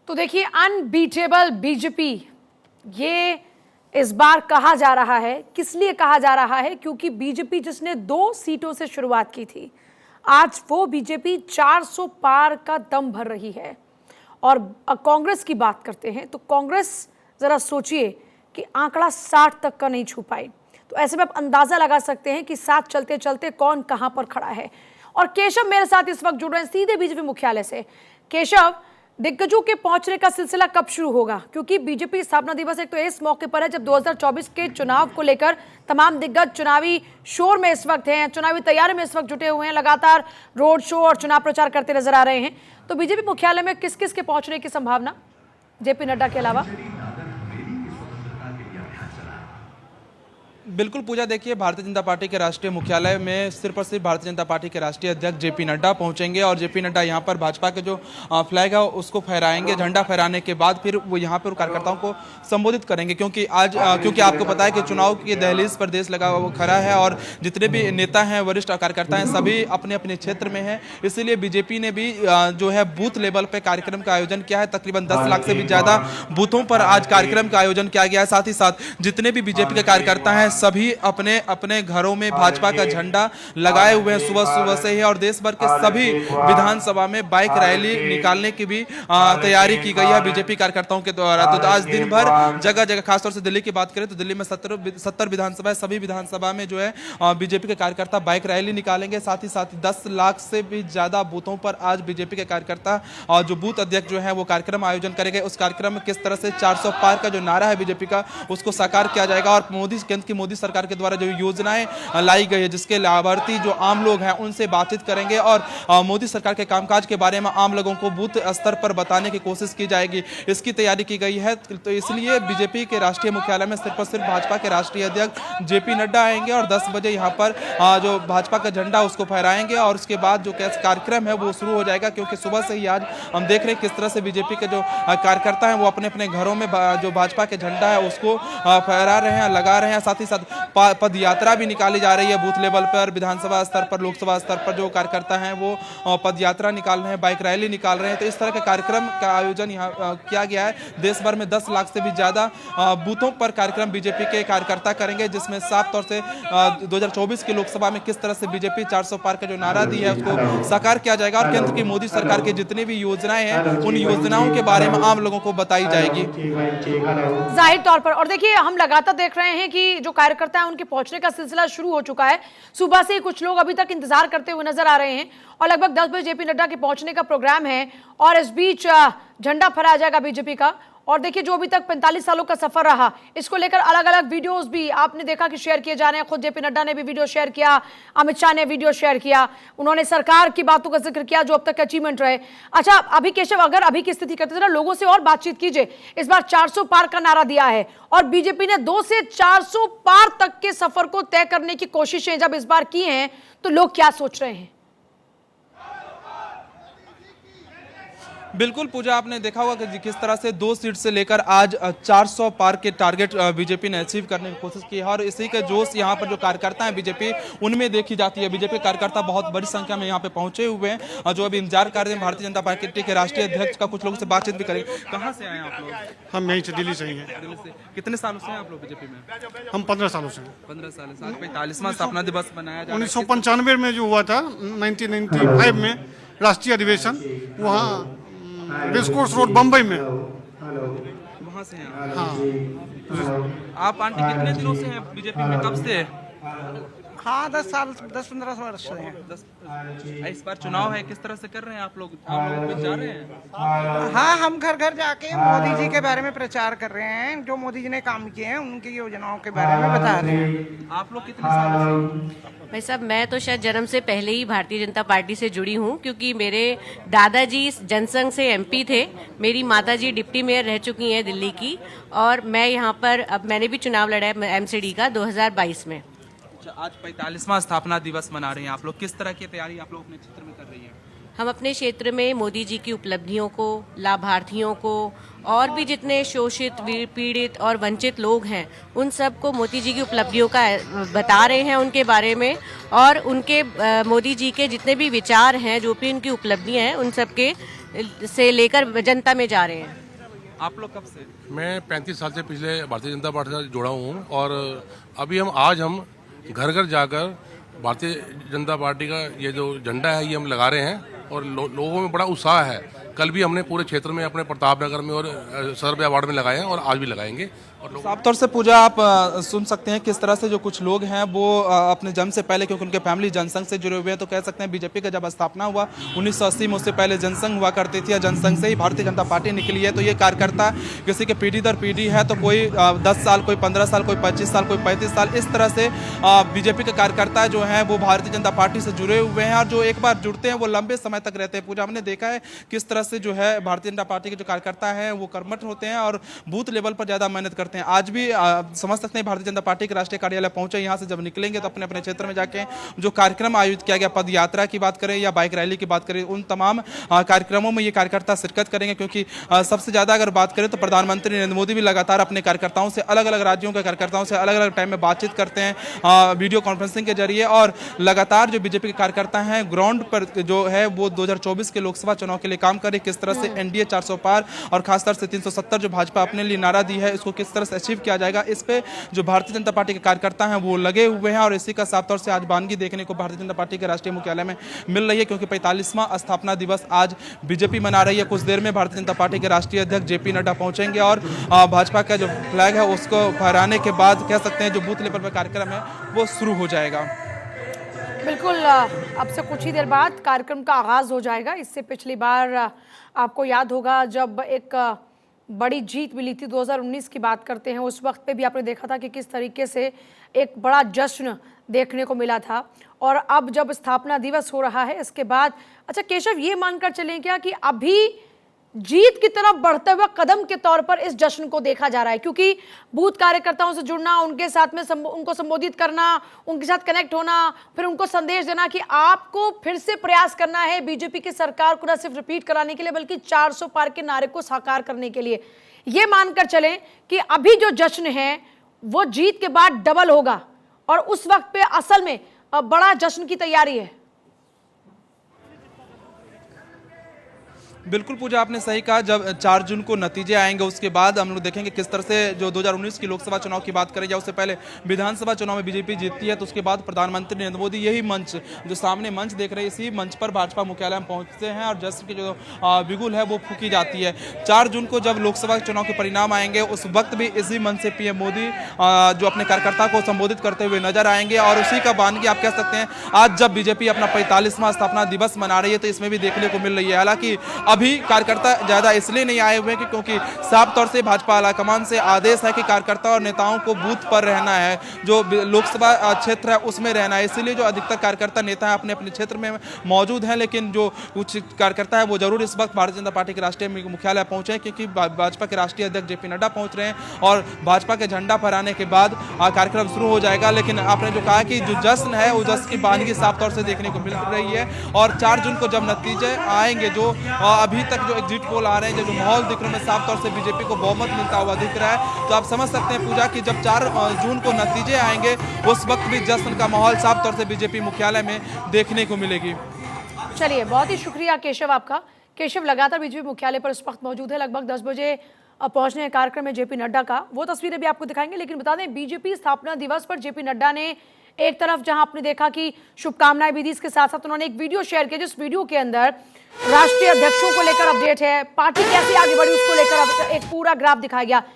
तो देखिए, unbeatable BJP ये इस बार कहा जा रहा है। किस लिए कहा जा रहा है? क्योंकि बीजेपी जिसने 2 सीटों से शुरुआत की थी, आज वो बीजेपी 400 पार का दम भर रही है। और कांग्रेस की बात करते हैं तो कांग्रेस, जरा सोचिए कि आंकड़ा 60 तक का नहीं छू पाई। तो ऐसे में आप अंदाजा लगा सकते हैं कि साथ चलते चलते कौन कहां पर खड़ा है। और केशव मेरे साथ इस वक्त जुड़ रहे हैं सीधे बीजेपी मुख्यालय से। केशव, दिग्गजों के पहुंचने का सिलसिला कब शुरू होगा? क्योंकि बीजेपी स्थापना दिवस एक तो इस मौके पर है जब 2024 के चुनाव को लेकर तमाम दिग्गज चुनावी शोर में इस वक्त हैं, चुनावी तैयारी में इस वक्त जुटे हुए हैं, लगातार रोड शो और चुनाव प्रचार करते नजर आ रहे हैं। तो बीजेपी मुख्यालय में किस किस के पहुंचने की संभावना, जेपी नड्डा के अलावा? बिल्कुल पूजा, देखिए भारतीय जनता पार्टी के राष्ट्रीय मुख्यालय में सिर्फ और सिर्फ भारतीय जनता पार्टी के राष्ट्रीय अध्यक्ष जेपी नड्डा पहुंचेंगे और जेपी नड्डा यहां पर भाजपा के जो फ्लैग है उसको फहराएंगे। झंडा फहराने के बाद फिर वो यहां पर कार्यकर्ताओं को संबोधित करेंगे, क्योंकि आपको पता है कि चुनाव की दहलीज पर देश लगा वो खड़ा है और जितने भी नेता हैं, वरिष्ठ कार्यकर्ता हैं, सभी अपने अपने क्षेत्र में हैं। इसीलिए बीजेपी ने भी जो है बूथ लेवल पर कार्यक्रम का आयोजन किया है। तकरीबन 10 लाख से भी ज्यादा बूथों पर आज कार्यक्रम का आयोजन किया गया है। साथ ही साथ जितने भी बीजेपी के कार्यकर्ता हैं सभी अपने अपने घरों में भाजपा का झंडा लगाए हुए हैं सुबह सुबह से ही। और देश भर के सभी विधानसभा में बाइक रैली निकालने की भी तैयारी की गई है बीजेपी कार्यकर्ताओं के द्वारा। तो आज दिन भर जगह जगह, खासतौर से दिल्ली की बात करें तो दिल्ली में 70 विधानसभा है, सभी विधानसभा में जो है बीजेपी के कार्यकर्ता बाइक रैली निकालेंगे। साथ ही साथ 10 लाख से भी ज्यादा बूथों पर आज बीजेपी के कार्यकर्ता और जो बूथ अध्यक्ष जो है वो कार्यक्रम आयोजन करेंगे। उस कार्यक्रम में किस तरह से 400 पार का जो नारा है बीजेपी का उसको साकार किया जाएगा और केंद्र की मोदी सरकार के द्वारा जो योजनाएं लाई गई है जिसके लाभार्थी जो आम लोग हैं उनसे बातचीत करेंगे और मोदी सरकार के कामकाज के बारे में आम लोगों को बूथ स्तर पर बताने की कोशिश की जाएगी। इसकी तैयारी की गई है। तो इसलिए बीजेपी के राष्ट्रीय मुख्यालय में सिर्फ और सिर्फ भाजपा के राष्ट्रीय अध्यक्ष जेपी नड्डा आएंगे और 10 बजे यहाँ पर जो भाजपा का झंडा उसको फहराएंगे और उसके बाद जो कार्यक्रम है वो शुरू हो जाएगा। क्योंकि सुबह से ही आज हम देख रहे हैं किस तरह से बीजेपी के जो कार्यकर्ता हैं वो अपने अपने घरों में जो भाजपा के झंडा है उसको फहरा रहे हैं, लगा रहे हैं। साथ ही साथ पद यात्रा भी निकाली जा रही है बूथ लेवल पर, विधानसभा स्तर पर, लोकसभा स्तर पर जो कार्यकर्ता हैं वो पद यात्रा निकाल रहे हैं, बाइक रैली निकाल रहे हैं। तो इस तरह के कार्यक्रम का आयोजन यहाँ किया गया है। देश भर में 10 लाख से भी ज्यादा बूथों पर कार्यक्रम बीजेपी के कार्यकर्ता करेंगे, जिसमें साफ तौर से 2024 की लोकसभा में किस तरह से बीजेपी 400 पार का जो नारा दी है उसको साकार किया जाएगा और केंद्र की मोदी सरकार की जितनी भी योजनाएं हैं उन योजनाओं के बारे में आम लोगों को बताई जाएगी जाहिर तौर पर। और देखिए, हम लगातार देख रहे हैं कि जो कार्यकर्ता है उनके पहुंचने का सिलसिला शुरू हो चुका है। सुबह से कुछ लोग अभी तक इंतजार करते हुए नजर आ रहे हैं और लगभग 10 बजे जेपी नड्डा के पहुंचने का प्रोग्राम है और इस बीच झंडा फहराया जाएगा बीजेपी का। और देखिए, जो अभी तक 45 सालों का सफर रहा, इसको लेकर अलग अलग वीडियोस भी आपने देखा कि शेयर किए जा रहे हैं। खुद जेपी नड्डा ने भी वीडियो शेयर किया, अमित शाह ने वीडियो शेयर किया, उन्होंने सरकार की बातों का जिक्र किया जो अब तक अचीवमेंट रहे। अच्छा, अभी केशव, अगर अभी की स्थिति करते थे लोगों से और बातचीत कीजिए। इस बार 400 पार का नारा दिया है और बीजेपी ने 2 से 400 पार तक के सफर को तय करने की कोशिशें जब इस बार की हैं तो लोग क्या सोच रहे हैं? बिल्कुल पूजा, आपने देखा होगा कि किस तरह से 2 सीट से लेकर आज 400 पार के टारगेट बीजेपी ने अचीव करने की कोशिश की है और इसी के जोश यहाँ पर जो कार्यकर्ता हैं बीजेपी उनमें देखी जाती है। बीजेपी कार्यकर्ता बहुत बड़ी संख्या में यहाँ पे पहुंचे हुए हैं और जो अभी इंतजार कर रहे हैं भारतीय जनता पार्टी के राष्ट्रीय अध्यक्ष का। कुछ लोगों से बातचीत भी करेंगे। कहाँ से आए आप लोग? हम यहीं से, दिल्ली से ही हैं। दिल्ली से। कितने सालों से हैं आप लोग बीजेपी में? हम 15 सालों से हैं। 15 साल। 45वां स्थापना दिवस मनाया जा रहा है। 1995 में जो हुआ था, 1995 में राष्ट्रीय अधिवेशन, वहाँ रेसकोर्स रोड बम्बई में, वहाँ से हैं। हाँ। आप आंटी कितने दिनों से हैं बीजेपी में, कब से? हाँ, 10-15 वर्ष से हैं। 10। इस बार चुनाव है, किस तरह से कर रहे हैं आप लोग बीच जा रहे हैं? हाँ, हम घर घर जाके मोदी जी के बारे में प्रचार कर रहे हैं, जो मोदी जी ने काम किए हैं उनकी योजनाओं के बारे में बता रहे हैं। आप लोग कितने साल से? भाई साहब, मैं तो शायद जन्म से पहले ही भारतीय जनता पार्टी से जुड़ी हूँ, क्योंकि मेरे दादाजी जनसंघ से एमपी थे, मेरी माताजी डिप्टी मेयर रह चुकी हैं दिल्ली की, और मैं यहाँ पर अब मैंने भी चुनाव लड़ा है एमसीडी का 2022 में। आज 45वां स्थापना दिवस मना रहे हैं आप लोग, किस तरह की तैयारी आप लोग अपने क्षेत्र में कर रही हैं? हम अपने क्षेत्र में मोदी जी की उपलब्धियों को, लाभार्थियों को और भी जितने शोषित, पीड़ित और वंचित लोग हैं उन सबको मोदी जी की उपलब्धियों का बता रहे हैं उनके बारे में, और उनके मोदी जी के जितने भी विचार हैं, जो भी उनकी उपलब्धियां हैं, उन सब के से लेकर जनता में जा रहे हैं। आप लोग कब से? मैं 35 साल से पिछले भारतीय जनता पार्टी से जुड़ा हूँ और अभी आज हम घर घर जाकर भारतीय जनता पार्टी का ये जो झंडा है ये हम लगा रहे हैं और लोगों में बड़ा उत्साह है। कल भी हमने पूरे क्षेत्र में अपने प्रतापनगर में और सरबिया वार्ड में लगाए हैं और आज भी लगाएंगे। और साफ तौर से पूजा आप सुन सकते हैं किस तरह से जो कुछ लोग हैं वो अपने जन्म से पहले, क्योंकि उनके फैमिली जनसंघ से जुड़े हुए हैं, तो कह सकते हैं बीजेपी का जब स्थापना हुआ 1980 में, उससे पहले जनसंघ हुआ करती थी या जनसंघ से ही भारतीय जनता पार्टी निकली है। तो ये कार्यकर्ता किसी के पीढ़ी दर पीढ़ी है, तो कोई 10 साल, कोई 15 साल, कोई 25 साल, कोई 35 साल, इस तरह से बीजेपी के कार्यकर्ता जो हैं वो भारतीय जनता पार्टी से जुड़े हुए हैं और जो एक बार जुड़ते हैं वो लंबे समय तक रहते हैं। पूजा हमने देखा है किस तरह से जो है भारतीय जनता पार्टी के जो कार्यकर्ता हैं वो कर्मठ होते हैं और बूथ लेवल पर ज़्यादा मेहनत करते हैं। आज भी समझ सकते हैं भारतीय जनता पार्टी के राष्ट्रीय कार्यालय पहुंचे, यहाँ से जब निकलेंगे तो अपने अपने क्षेत्र में जाके जो कार्यक्रम आयोजित किया गया, पद यात्रा की बात करें या बाइक रैली की बात करें, उन तमाम कार्यक्रमों में ये कार्यकर्ता शिरकत करेंगे। क्योंकि सबसे ज़्यादा अगर बात करें तो प्रधानमंत्री नरेंद्र मोदी भी लगातार अपने कार्यकर्ताओं से, अलग अलग राज्यों के कार्यकर्ताओं से अलग अलग टाइम में बातचीत करते हैं वीडियो कॉन्फ्रेंसिंग के जरिए। और लगातार जो बीजेपी के कार्यकर्ता हैं ग्राउंड पर जो है वो 2024 के लोकसभा चुनाव के लिए काम कर रहे, किस तरह से एनडीए 400 पार और खासतौर से 370 जो भाजपा अपने लिए नारा दी है, इसको किस तरह से अचीव किया जाएगा, इस पे जो भारतीय जनता पार्टी के कार्यकर्ता हैं वो लगे हुए हैं। और इसी का साफ तौर से आज बानगी देखने को भारतीय जनता पार्टी के राष्ट्रीय मुख्यालय में मिल रही है, क्योंकि 45वां स्थापना दिवस आज बीजेपी मना रही है। कुछ देर में भारतीय जनता पार्टी के राष्ट्रीय अध्यक्ष जेपी नड्डा पहुंचेंगे और भाजपा का जो फ्लैग है उसको फहराने के बाद कह सकते हैं जो बूथ लेवल पर कार्यक्रम है वो शुरू हो जाएगा। बिल्कुल, अब से कुछ ही देर बाद कार्यक्रम का आगाज हो जाएगा। इससे पिछली बार आपको याद होगा जब एक बड़ी जीत मिली थी, 2019 की बात करते हैं, उस वक्त पे भी आपने देखा था कि किस तरीके से एक बड़ा जश्न देखने को मिला था। और अब जब स्थापना दिवस हो रहा है इसके बाद, अच्छा केशव, ये मानकर चलें क्या कि अभी जीत की तरफ बढ़ते हुए कदम के तौर पर इस जश्न को देखा जा रहा है? क्योंकि बूथ कार्यकर्ताओं से जुड़ना, उनके साथ में उनको संबोधित करना, उनके साथ कनेक्ट होना, फिर उनको संदेश देना कि आपको फिर से प्रयास करना है बीजेपी की सरकार को न सिर्फ रिपीट कराने के लिए बल्कि 400 पार के नारे को साकार करने के लिए, ये मानकर चलें कि अभी जो जश्न है वो जीत के बाद डबल होगा और उस वक्त पे असल में बड़ा जश्न की तैयारी है। बिल्कुल पूजा, आपने सही कहा। जब 4 जून को नतीजे आएंगे उसके बाद हम लोग देखेंगे किस तरह से जो 2019 की लोकसभा चुनाव की बात करें या उससे पहले विधानसभा चुनाव में बीजेपी जीतती है, तो उसके बाद प्रधानमंत्री नरेंद्र मोदी यही मंच, जो सामने मंच देख रहे हैं, इसी मंच पर भाजपा मुख्यालय में पहुंचते हैं और जश्न की जो बिगुल है वो फूकी जाती है। 4 जून को जब लोकसभा चुनाव के परिणाम आएंगे उस वक्त भी इसी मंच से पीएम मोदी जो अपने कार्यकर्ता को संबोधित करते हुए नजर आएंगे और उसी का बानगी आप कह सकते हैं। आज जब बीजेपी अपना 45वां स्थापना दिवस मना रही है तो इसमें भी देखने को मिल रही है। हालांकि अभी कार्यकर्ता ज्यादा इसलिए नहीं आए हुए हैं क्योंकि साफ तौर से भाजपा आलाकमान से आदेश है कि कार्यकर्ता और नेताओं को बूथ पर रहना है, जो लोकसभा क्षेत्र है उसमें रहना है। इसीलिए जो अधिकतर कार्यकर्ता नेता अपने अपने क्षेत्र में मौजूद हैं, लेकिन जो कुछ कार्यकर्ता है वो जरूर इस वक्त भारतीय जनता पार्टी के राष्ट्रीय मुख्यालय पहुंचे, क्योंकि भाजपा के राष्ट्रीय अध्यक्ष जेपी नड्डा पहुंच रहे हैं और भाजपा के झंडा फहराने के बाद कार्यक्रम शुरू हो जाएगा। लेकिन आपने जो कहा कि जो जश्न है वो जश्न की बानगी साफ तौर से देखने को मिल रही है और 4 जून को जब नतीजे आएंगे, जो अभी तक जो एग्जिट पोल आ रहे हैं, जो माहौल दिख रहे हैं, साफ तौर से बीजेपी को बहुमत मिलता हुआ दिख रहा है। तो आप समझ सकते हैं पूजा कि जब 4 जून को नतीजे आएंगे उस वक्त भी जश्न का माहौल साफ तौर से बीजेपी मुख्यालय में देखने को मिलेगी। चलिए, बहुत ही शुक्रिया केशव आपका। केशव लगातार बीजेपी मुख्यालय पर इस वक्त मौजूद है, लगभग 10 बजे पहुंचने के कार्यक्रम में जेपी नड्डा का, वो तस्वीरें भी आपको दिखाएंगे। लेकिन बता दें, बीजेपी स्थापना दिवस पर जेपी नड्डा ने एक तरफ जहां आपने देखा कि शुभकामनाएं भी दी, इसके साथ साथ उन्होंने एक वीडियो शेयर किया जिस वीडियो के अंदर राष्ट्रीय अध्यक्षों को लेकर अपडेट है, पार्टी कैसे आगे बढ़ी उसको लेकर एक पूरा ग्राफ दिखाया गया।